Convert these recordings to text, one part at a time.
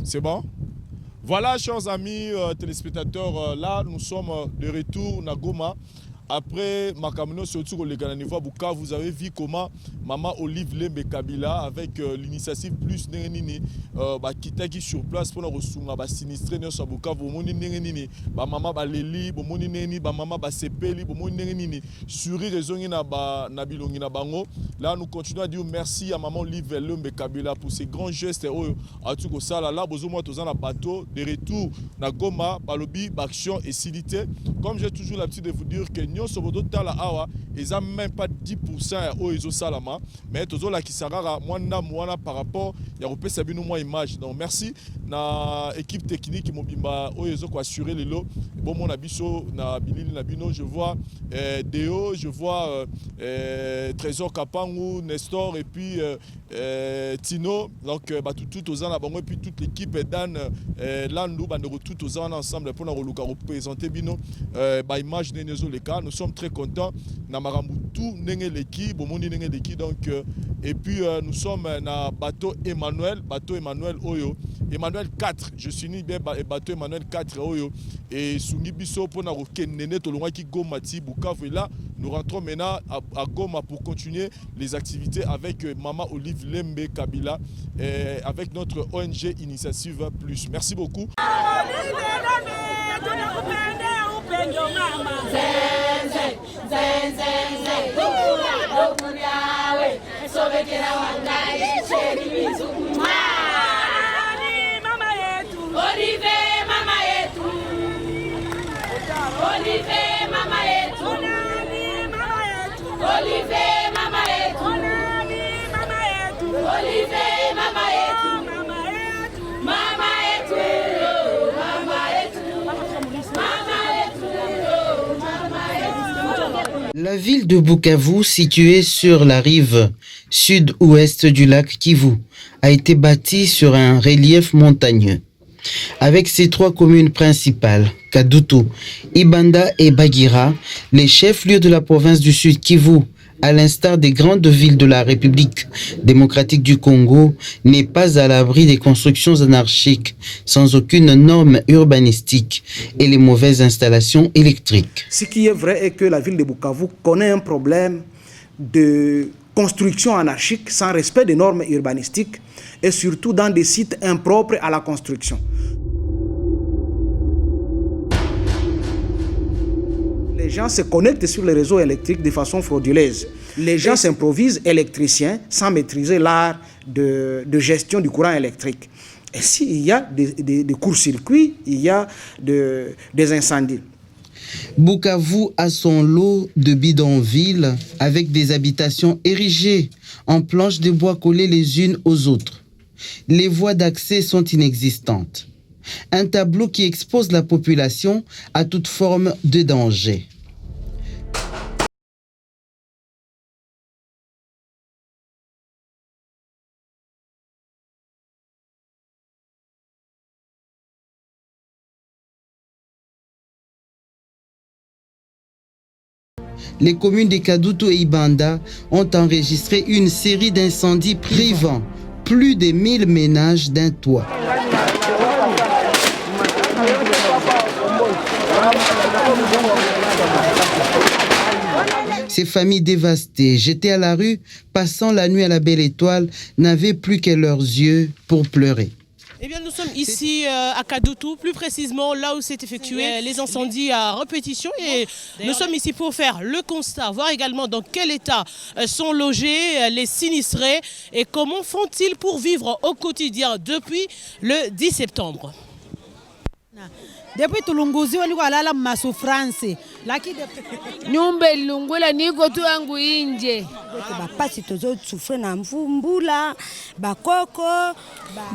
C'est bon? Voilà, chers amis téléspectateurs, là nous sommes de retour à Goma. Après Makamino, surtout au niveau Buka, vous avez vu comment Maman Olive Lembe Kabila, avec l'initiative Plus Nengenini, qui sur place pour nous recevoir, sinistré dans Buka, Bomoni Nengenini, Maman Baleli, Bomoni Nengenini, Maman Basepeli, Bomoni Nengenini, Suri Rezongi na Bilongi na Bango. Là, nous continuons à dire merci à Maman Olive Lembe Kabila pour ses grands gestes. À tout ça, là, besoin moi, tous en bateau, de retour na Goma, Balobi, Action et Silité. Comme j'ai toujours l'habitude de vous dire que ils n'ont même pas 10% aux salama, mais tous la qui sarara moi par rapport il y a repé sabino moi image. Donc merci na équipe technique qui mobimba oyezo ko assurer les lots. Bon mon abisso na bilili na bino, je vois Deo, je vois Trésor Kapangu, Nestor et puis Tino, donc tout aux ans et puis toute l'équipe Dan Landou bandero tout aux ans ensemble pour nous représenter bino image de les cas. Nous sommes très contents. Namarambutu Nengeleki, Bomoni Nengeleki, donc et puis nous sommes na bateau Emmanuel Oyo, Emmanuel 4. Je suis ni bien bateau Emmanuel 4 Oyo et Sungi Biso pour na Nene Tolonga qui Gomati Bukavu. Et là, nous rentrons maintenant à Goma pour continuer les activités avec Maman Olive Lembe Kabila et avec notre ONG Initiative Plus. Merci beaucoup. La ville de Bukavu, située sur la rive sud-ouest du lac Kivu, a été bâtie sur un relief montagneux. Avec ses 3 communes principales, Kadutu, Ibanda et Bagira, les chefs-lieux de la province du Sud Kivu, à l'instar des grandes villes de la République démocratique du Congo, n'est pas à l'abri des constructions anarchiques, sans aucune norme urbanistique et les mauvaises installations électriques. Ce qui est vrai est que la ville de Bukavu connaît un problème de construction anarchique sans respect des normes urbanistiques et surtout dans des sites impropres à la construction. Les gens se connectent sur les réseaux électriques de façon frauduleuse. Les gens s'improvisent électriciens sans maîtriser l'art de gestion du courant électrique. Et s'il y a des courts-circuits, il y a des incendies. Bukavu a son lot de bidonvilles avec des habitations érigées en planches de bois collées les unes aux autres. Les voies d'accès sont inexistantes. Un tableau qui expose la population à toute forme de danger. Les communes de Kadutu et Ibanda ont enregistré une série d'incendies privant plus de 1000 ménages d'un toit. Ces familles dévastées, jetées à la rue, passant la nuit à la belle étoile, n'avaient plus que leurs yeux pour pleurer. Eh bien, nous sommes ici à Kadutu, plus précisément là où s'est effectué les incendies à répétition. Et nous sommes ici pour faire le constat, voir également dans quel état sont logés les sinistrés et comment font-ils pour vivre au quotidien depuis le 10 septembre. Depuis tulunguziwa niko alala masufransi lakini nyumba ilungula niko tu yangu nje bapasi tozo sufre na mvumbula bakoko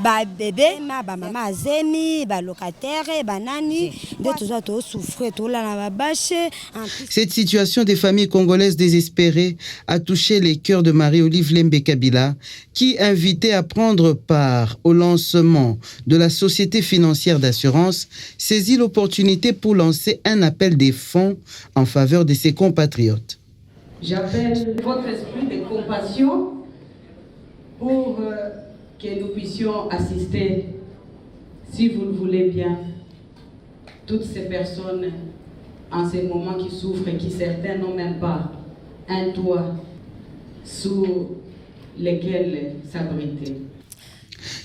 ba bébé ba mama azemi ba locataire banani nde tozo to souffre to la na babashe. Cette situation des familles congolaises désespérées a touché les cœurs de Marie-Olive Lembe Kabila qui invitait à prendre part au lancement de la société financière d'assurance saisit l'opportunité pour lancer un appel des fonds en faveur de ses compatriotes. J'appelle votre esprit de compassion pour que nous puissions assister si vous le voulez bien, toutes ces personnes en ces moments qui souffrent et qui certains n'ont même pas un toit sous lequel s'abriter.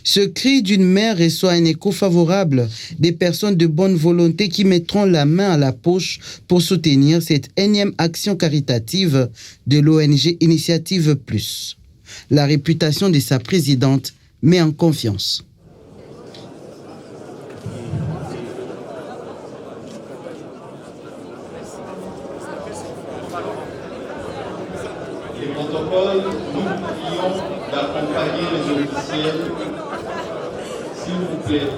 Ce cri d'une mère reçoit un écho favorable des personnes de bonne volonté qui mettront la main à la poche pour soutenir cette énième action caritative de l'ONG Initiative Plus. La réputation de sa présidente met en confiance. Les protocoles, nous vous prions d'accompagner les officiels, s'il vous plaît.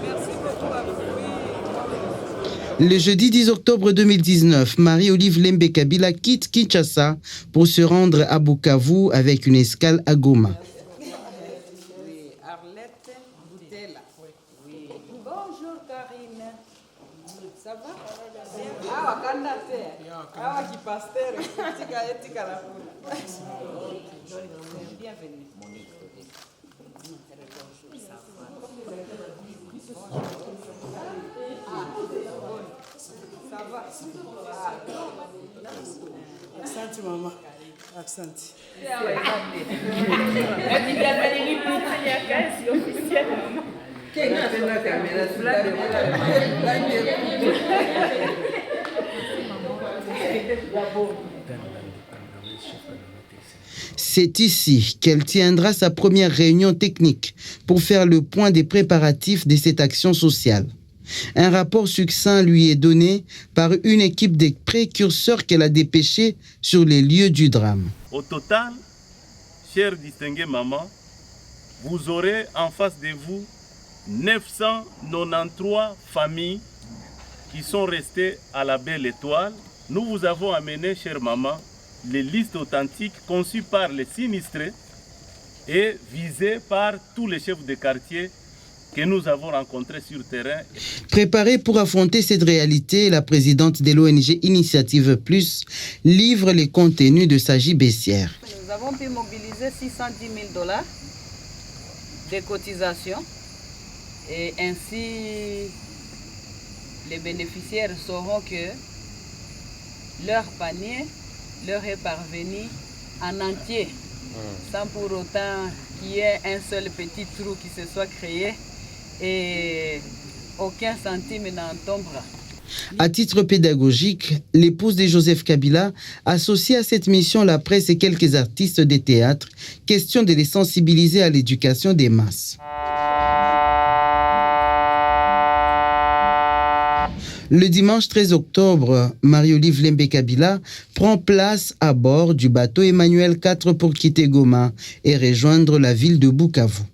Le jeudi 10 octobre 2019, Marie-Olive Lembe Kabila quitte Kinshasa pour se rendre à Bukavu avec une escale à Goma. Bonjour Karine. Ça va? Bienvenue. Ça va? Asante mama. Asante. C'est ici qu'elle tiendra sa première réunion technique pour faire le point des préparatifs de cette action sociale. Un rapport succinct lui est donné par une équipe de précurseurs qu'elle a dépêchés sur les lieux du drame. Au total, chère distinguée maman, vous aurez en face de vous 993 familles qui sont restées à la Belle Étoile. Nous vous avons amené, chère maman, les listes authentiques conçues par les sinistrés et visées par tous les chefs de quartier que nous avons rencontrés sur terrain. Préparée pour affronter cette réalité, la présidente de l'ONG Initiative Plus livre les contenus de sa baissière. Nous avons pu mobiliser $610 000 de cotisations et ainsi les bénéficiaires sauront que leur panier leur est parvenu en entier, sans pour autant qu'il y ait un seul petit trou qui se soit créé et aucun centime n'en tombera. À titre pédagogique, l'épouse de Joseph Kabila associe à cette mission la presse et quelques artistes de théâtre, question de les sensibiliser à l'éducation des masses. Le dimanche 13 octobre, Marie-Olive Lembe Kabila prend place à bord du bateau Emmanuel IV pour quitter Goma et rejoindre la ville de Bukavu.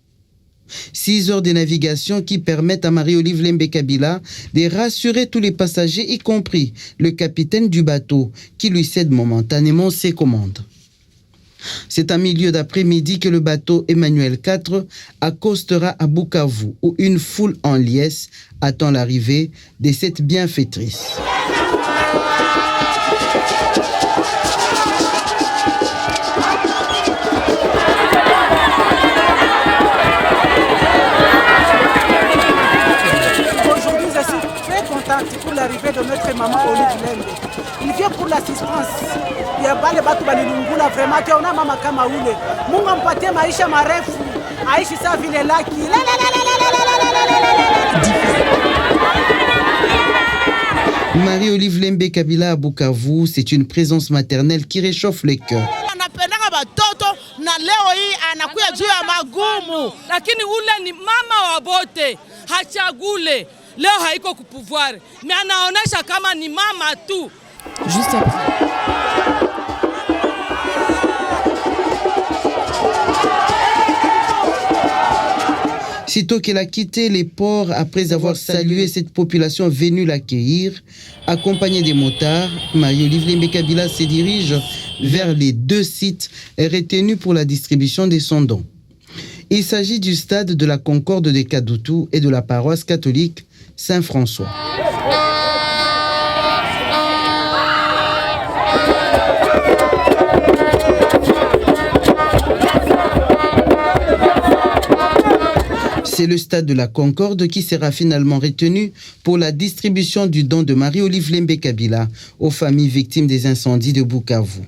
6 heures de navigation qui permettent à Marie-Olive Lembe Kabila de rassurer tous les passagers, y compris le capitaine du bateau qui lui cède momentanément ses commandes. C'est à milieu d'après-midi que le bateau Emmanuel IV accostera à Bukavu, où une foule en liesse attend l'arrivée de cette bienfaitrice. Aujourd'hui, je suis très contente pour l'arrivée de notre maman Olive Lembe. Il vient pour l'assistance. Il y a pas les bateaux balilungula vraiment qui on a mama kama ule. Mungu ampatie maisha marefu. Aishi sa vile laki. Marie-Olive Lembe Kabila à Bukavu, c'est une présence maternelle qui réchauffe les cœurs. Na leo hii anakuja juu ya magumu, lakini ule ni mama wa bote, hachagule. Leo haiko kupouvoir, mais anaonesha kama ni mama tu. Juste après. Sitôt qu'elle a quitté les ports après avoir salué cette population venue l'accueillir, accompagnée des motards, Marie-Olive Lembe Kabila se dirige vers les 2 sites retenus pour la distribution des son dons. Il s'agit du stade de la Concorde de Kadutu et de la paroisse catholique Saint-François. C'est le stade de la Concorde qui sera finalement retenu pour la distribution du don de Marie-Olive Lembe Kabila aux familles victimes des incendies de Bukavu.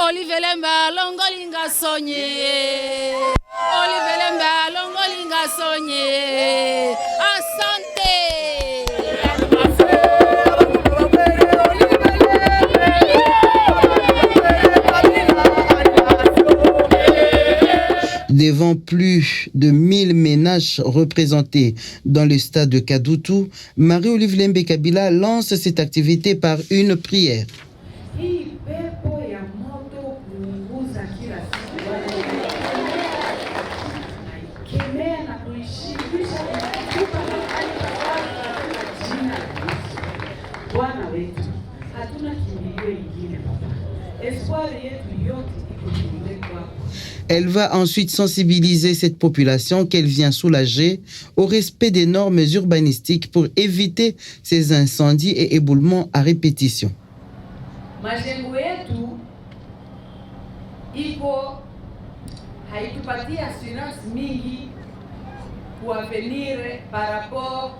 Olive Lemba longolinga sonye, Olive Lemba longolinga sonye, asante. Devant plus de 1000 ménages représentés dans le stade de Kadutu, Marie-Olive Lembe Kabila lance cette activité par une prière. Elle va ensuite sensibiliser cette population qu'elle vient soulager au respect des normes urbanistiques pour éviter ces incendies et éboulements à répétition. Majengo yetu iko haitupatie assurance mingi pour avenir par rapport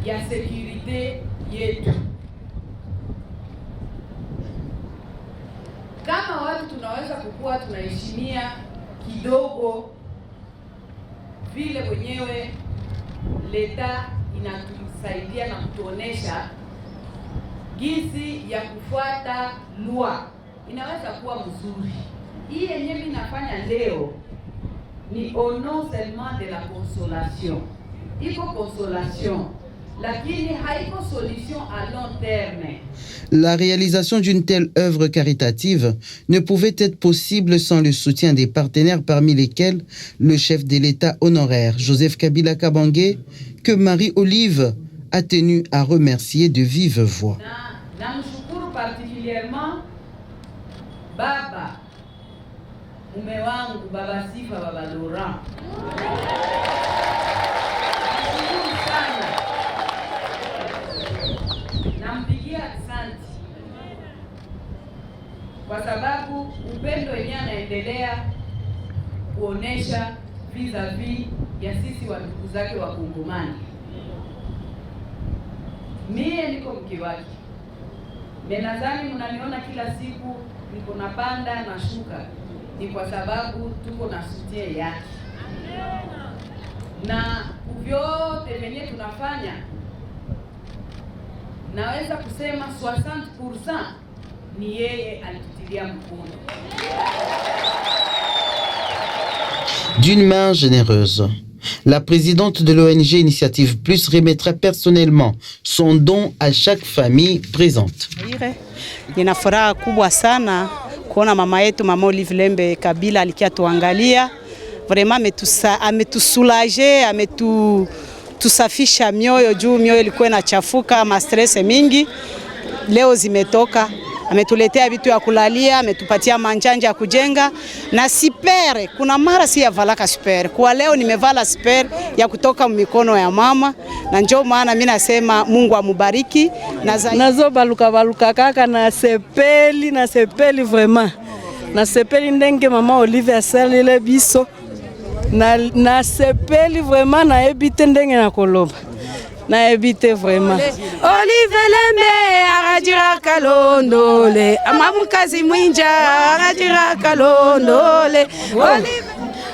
ya sécurité yetu. Kama watu tunaweza kukua tunaheshimia kidogo vile wenyewe leta inatusaidia na kutuonesha gizi ya kufuata lua inaweza kuwa mzuri. Hii yenyewe mimi nafanya leo ni au nom seulement de la consolation. Iko consolation, lakini haiko solution à long terme. La réalisation d'une telle œuvre caritative ne pouvait être possible sans le soutien des partenaires, parmi lesquels le chef de l'État honoraire, Joseph Kabila Kabange, que Marie-Olive a tenu à remercier de vive voix. Namshukuru particulièrement baba mume wangu baba Sifa baba Laurent. Nampigia asante kwa sababu upendo wenyewe anaendelea kuonesha vis-a-vis ya sisi wa ndugu zake wa Kongomani. Mie niko mke wake. Nadhani mnaniona kila siku niko napanda na shuka, ni kwa sababu tuko na soutien yake. Na vyote venye tunafanya naweza kusema 60% ni yeye alitutilia mkono. D'une main généreuse, la présidente de l'ONG Initiative Plus remettra personnellement son don à chaque famille présente. Nina furaha kubwa sana kuona mama yetu mama Olive Lembe Kabila alikia tuangalia. Vraiment ametusulaje, ametusafisha mioyo juu mioyo ilikuwa inachafuka, ma stress mingi. Leo zimetoka. Ametuletea vitu ya kulalia, ametupatia manjanja ya kujenga na sipere. Kuna mara si ya valaka sipere. Kwa leo nimevala sipere ya kutoka mikono ya mama na njoo maana mimi nasema Mungu amubariki nazo baluka kaka na sepeli vraiment. Na sepeli ndenge mama Olive asalile biso. Na sepeli vraiment na ebite ndenge na koloba. Na ebite vraiment. Olive Lembe arajira kalondole amamukazi mwinja arajira kalondole.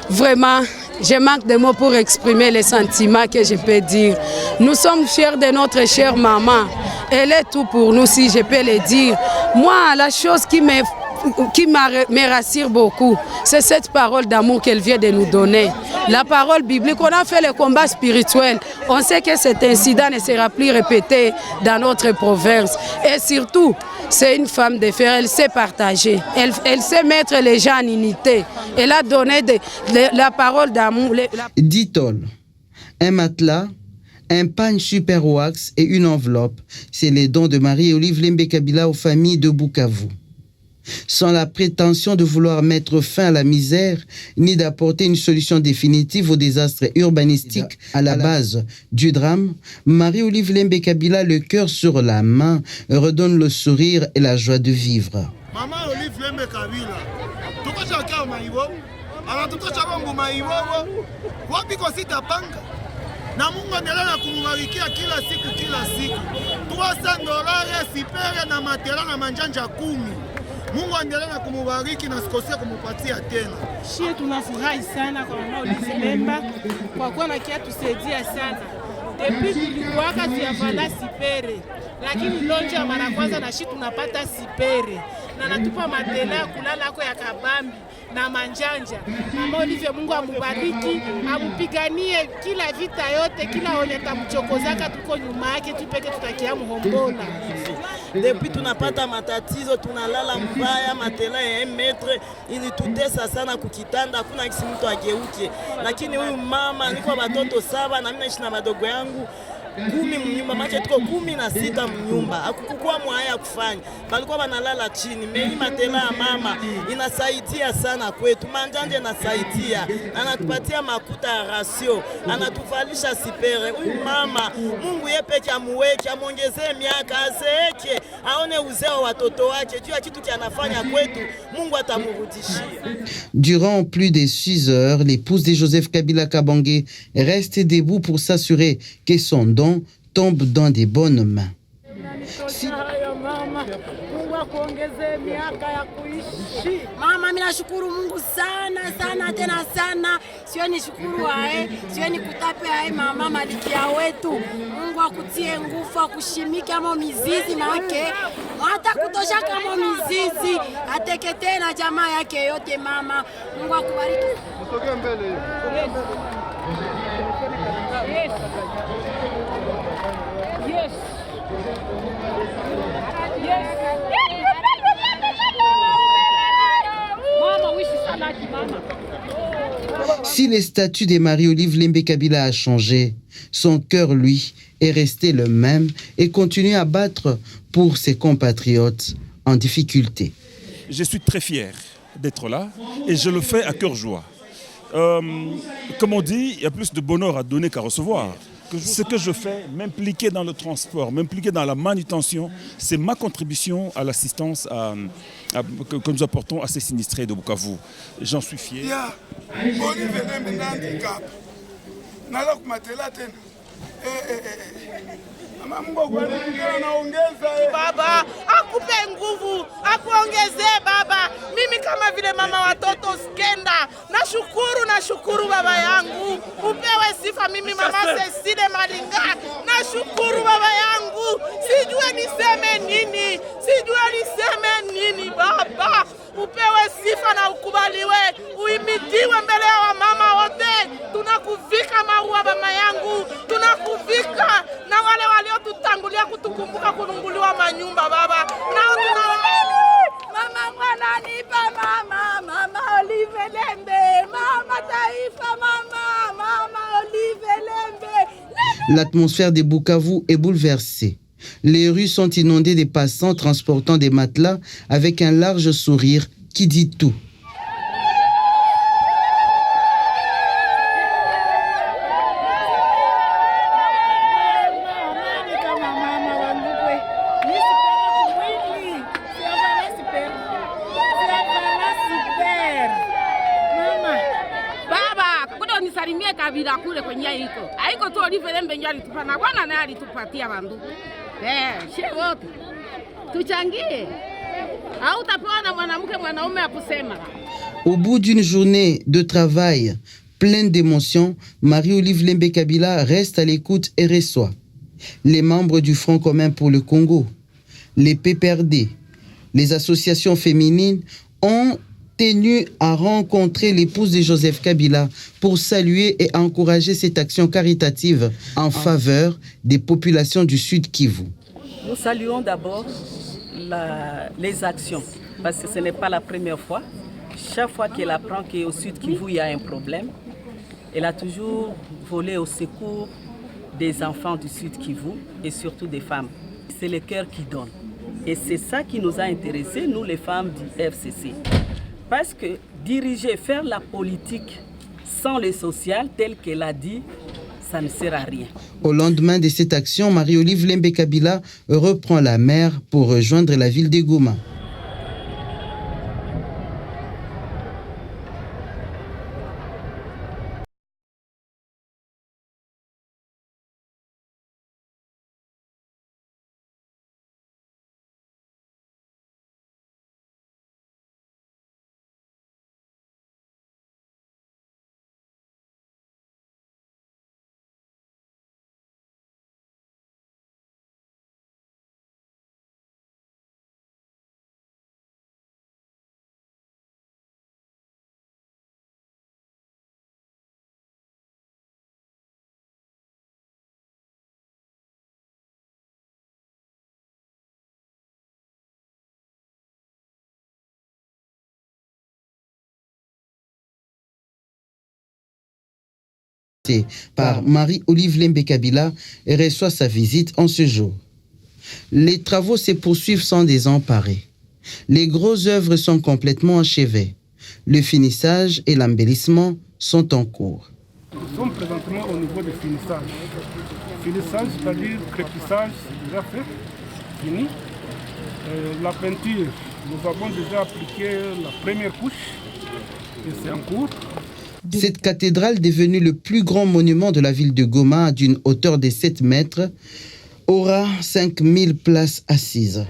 Vraiment, je manque de mots pour exprimer les sentiments que je peux dire. Nous sommes fiers de notre chère maman. Elle est tout pour nous, si je peux le dire. Moi, la chose qui me rassure beaucoup, c'est cette parole d'amour qu'elle vient de nous donner. La parole biblique, on a fait le combat spirituel. On sait que cet incident ne sera plus répété dans notre province. Et surtout, c'est une femme de fer, elle sait partager. Elle sait mettre les gens en unité. Elle a donné la parole d'amour. 10 tonnes, un matelas, un pan super wax et une enveloppe. C'est les dons de Marie-Olive Lembe Kabila aux familles de Bukavu. sans la prétention de vouloir mettre fin à la misère, ni d'apporter une solution définitive au désastre urbanistique à la base du drame, Marie-Olive Lembe Kabila, le cœur sur la main, redonne le sourire et la joie de vivre. Maman Olive Lembe Kabila, tukashaka maibo, anatutosha maibo, wapi kosita panga? Na Mungu endelea kumubarikia kila siku. $300 sipere na matela na manjanja 10. Mungu endelea kumubariki na sikosia kumupatia tena. Shie tunafurahi sana kwa Mama Olive Lemba kwa kuwa na kia tusaidia sana. Depuis tulikuwaka tuyavala sipere, lakini lonja ya mara kwanza na shi tunapata sipere. Na natupa matela ya kulala ako ya kabambi na manjanja. Mama Olive, Mungu amubariki, amupiganie kila vita yote, kila onye tamchokozaka tuko nyuma yake, tupeke tutakia muhombola. Depuis tunapata matatizo, tunalala mbaya, matela ya 1 metre ilitutesa sana kukitanda, hakuna kisi mtu ageuke. Lakini huyu mama, niko watoto 7 na mimi naishi na madogo yangu 10 mnyumba, macho tuko 16 mnyumba. Hakukukua mwaya kufanya, balikuwa banalala chini. Mimi matela ya mama inasaidia sana kwetu, manjanje inasaidia, anatupatia makuta ya rasio, anatuvalisha sipere. Huyu mama, Mungu yepeke amuweke, amuongezee miaka, azeeke, aone uzeo watoto wake, juu ya kitu kianafanya kwetu, Mungu atamurudishia. Durant plus de 6 heures, l'épouse de Joseph Kabila Kabange reste debout pour s'assurer que son don tombe dans des bonnes mains. Mama, mimi nashukuru Mungu sana tena sana. Sioni shukuru ae, sioni kutape ae mama malikia wetu. Mungu akutie nguvu, akushimike kama mizizi make. Hata kutosha kama mizizi, ateketee na jamaa yake yote mama. Mungu akubariki. Msoge mbele. Yes. Yes. Yes. Mama, oui, c'est ça là qui mama. Si le statut de Marie-Olive Lembe Kabila a changé, son cœur, lui, est resté le même et continue à battre pour ses compatriotes en difficulté. Je suis très fier d'être là et je le fais à cœur joie. Comme on dit, il y a plus de bonheur à donner qu'à recevoir. Ce que je fais, m'impliquer dans le transport, m'impliquer dans la manutention, c'est ma contribution à l'assistance que nous apportons à ces sinistrés de Bukavu. J'en suis fier. Baba, akupe nguvu, akuongeze baba. Mimi kama vile mama watoto skenda. Nashukuru baba yangu. Upewe sifa mimi mama Cecile Malinga. Nashukuru baba yangu. Sijue niseme nini baba. Upewe sifa na ukubaliwe. Uimitiwe mbele ya wamama wote. Tunakuvika maua mama yangu. Tunakuvika na wale waliotutangulia kutukumbuka kununguliwa manyumba baba. Mama mwana nipa mama Olive Lembe, mama taifa mama Olive Lembe. L'atmosphère de Bukavu est bouleversée. Les rues sont inondées de passants transportant des matelas avec un large sourire qui dit tout. Kabila kule kwenye haiko tu Olive Lembe ndio alitupa na Bwana naye alitupatia bandugu. Shehe wote tuchangie. Au utapewa na mwanaume akusema. Au bout d'une journée de travail pleine d'émotions, Marie-Olive Lembe Kabila reste à l'écoute et reçoit les membres du Front commun pour le Congo, les PPRD, les associations féminines ont tenu à rencontrer l'épouse de Joseph Kabila pour saluer et encourager cette action caritative en faveur des populations du Sud Kivu. Nous saluons d'abord les actions, parce que ce n'est pas la première fois. Chaque fois qu'elle apprend qu'au Sud Kivu, il y a un problème, elle a toujours volé au secours des enfants du Sud Kivu et surtout des femmes. C'est le cœur qui donne. Et c'est ça qui nous a intéressés, nous les femmes du FCC. Parce que diriger, faire la politique sans le social, tel qu'elle a dit, ça ne sert à rien. Au lendemain de cette action, Marie-Olive Lembe Kabila reprend la mer pour rejoindre la ville de Goma. Par Marie-Olive Lembe Kabila et reçoit sa visite en ce jour. Les travaux se poursuivent sans désemparer. Les grosses œuvres sont complètement achevées. Le finissage et l'embellissement sont en cours. Nous sommes présentement au niveau du finissage. Finissage, c'est-à-dire crépissage, c'est déjà fait, fini. La peinture, nous avons déjà appliqué la première couche et c'est en cours. Cette cathédrale, devenue le plus grand monument de la ville de Goma, d'une hauteur de 7 mètres, aura 5000 places assises.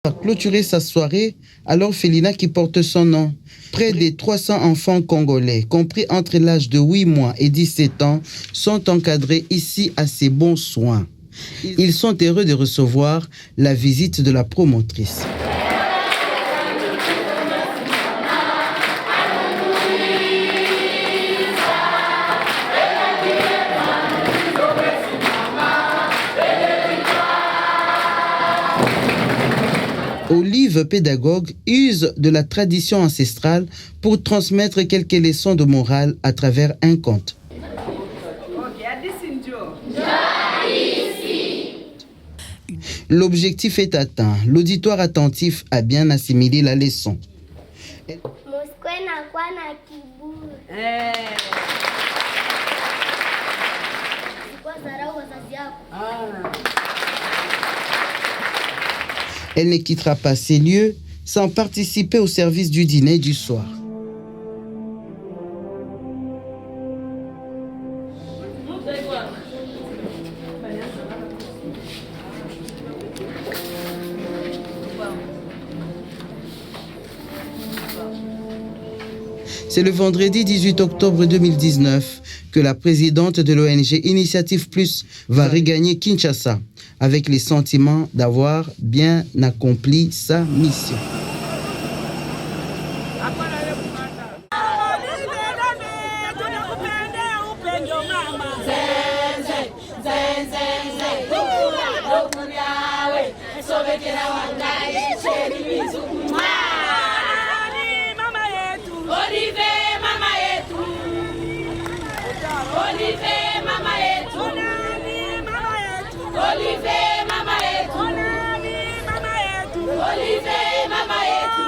A clôturé sa soirée, alors Félina qui porte son nom. Près de 300 enfants congolais, compris entre l'âge de 8 mois et 17 ans, sont encadrés ici à ces bons soins. Ils sont heureux de recevoir la visite de la promotrice. Olive, pédagogue, use de la tradition ancestrale pour transmettre quelques leçons de morale à travers un conte. L'objectif est atteint. L'auditoire attentif a bien assimilé la leçon. Elle ne quittera pas ces lieux sans participer au service du dîner du soir. C'est le vendredi 18 octobre 2019 que la présidente de l'ONG Initiative Plus va regagner Kinshasa avec les sentiments d'avoir bien accompli sa mission. Olive, mama yetu.